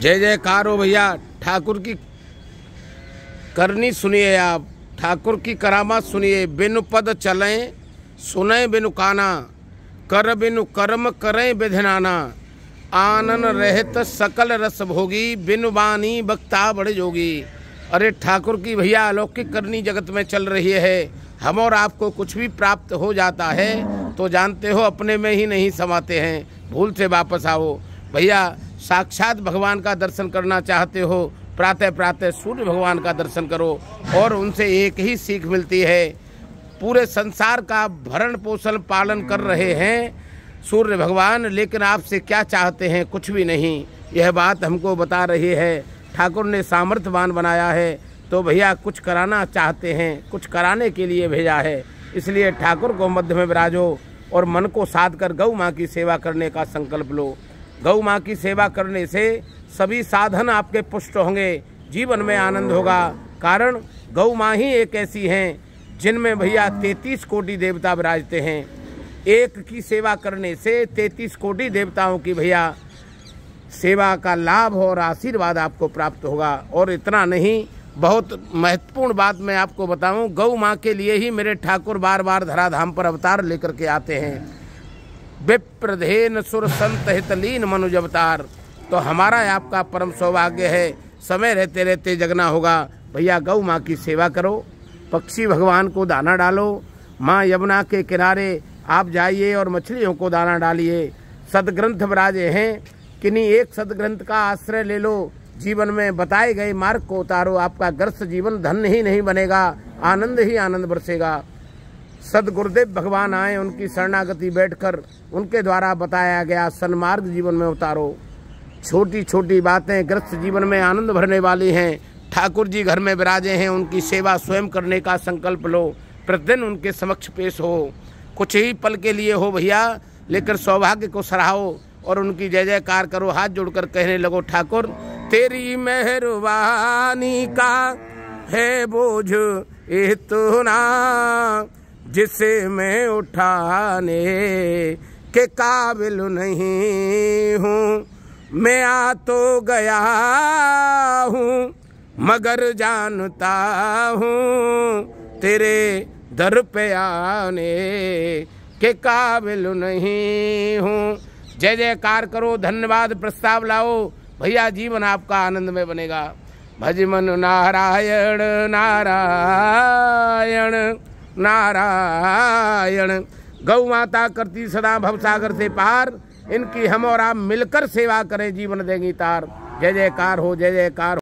जय जयकार हो भैया। ठाकुर की करनी सुनिए आप, ठाकुर की करामात सुनिए। बिनु पद चलें सुने बिनु काना, कर बिनु कर्म करें विधिनाना। आनन रहत सकल रस भोगी, बिनु बानी बक्ता बड़े जोगी। अरे ठाकुर की भैया अलौकिक करनी जगत में चल रही है। हम और आपको कुछ भी प्राप्त हो जाता है तो जानते हो अपने में ही नहीं समाते हैं, भूल से वापस आओ भैया। साक्षात भगवान का दर्शन करना चाहते हो, प्रातः प्रातः सूर्य भगवान का दर्शन करो और उनसे एक ही सीख मिलती है। पूरे संसार का भरण पोषण पालन कर रहे हैं सूर्य भगवान, लेकिन आपसे क्या चाहते हैं? कुछ भी नहीं। यह बात हमको बता रही है। ठाकुर ने सामर्थ्यवान बनाया है तो भैया कुछ कराना चाहते हैं, कुछ कराने के लिए भेजा है। इसलिए ठाकुर को मध्य में विराजो और मन को साध कर गौ माँ की सेवा करने का संकल्प लो। गौ माँ की सेवा करने से सभी साधन आपके पुष्ट होंगे, जीवन में आनंद होगा। कारण गौ माँ ही एक ऐसी हैं जिनमें भैया 33 कोटि देवता विराजते हैं। एक की सेवा करने से 33 कोटि देवताओं की भैया सेवा का लाभ और आशीर्वाद आपको प्राप्त होगा। और इतना नहीं, बहुत महत्वपूर्ण बात मैं आपको बताऊं, गौ माँ के लिए ही मेरे ठाकुर बार बार धराधाम पर अवतार लेकर के आते हैं। विप्रधेन सुर संत हितलीन मनुज अवतार। तो हमारा आपका परम सौभाग्य है, समय रहते रहते जगना होगा। भैया गौ माँ की सेवा करो, पक्षी भगवान को दाना डालो। माँ यमुना के किनारे आप जाइए और मछलियों को दाना डालिए। सदग्रंथ विराजे हैं, किन्हीं एक सदग्रंथ का आश्रय ले लो। जीवन में बताए गए मार्ग को उतारो, आपका ग्रस्त जीवन धन ही नहीं बनेगा, आनंद ही आनंद बरसेगा। सदगुरुदेव भगवान आए, उनकी शरणागति बैठकर उनके द्वारा बताया गया सन्मार्ग जीवन में उतारो। छोटी छोटी बातें ग्रस्त जीवन में आनंद भरने वाली हैं। ठाकुर जी घर में विराजे हैं, उनकी सेवा स्वयं करने का संकल्प लो। प्रतिदिन उनके समक्ष पेश हो, कुछ ही पल के लिए हो भैया, लेकर सौभाग्य को सराहो और उनकी जय जयकार करो। हाथ जोड़कर कहने लगो, ठाकुर तेरी मेहरबानी का है बोझ इतना, जिसे मैं उठाने के काबिल नहीं हूँ। मैं आ तो गया हूँ मगर जानता हूँ तेरे दर पे आने के काबिल नहीं हूँ। जय जयकार करो, धन्यवाद प्रस्ताव लाओ भैया, जीवन आपका आनंद में बनेगा। भज मन नारायण नारायण नारायण। गौ माता करती सदा भवसागर से पार, इनकी हम और आप मिलकर सेवा करें, जीवन देंगी तार। जय जयकार हो, जय जयकार हो।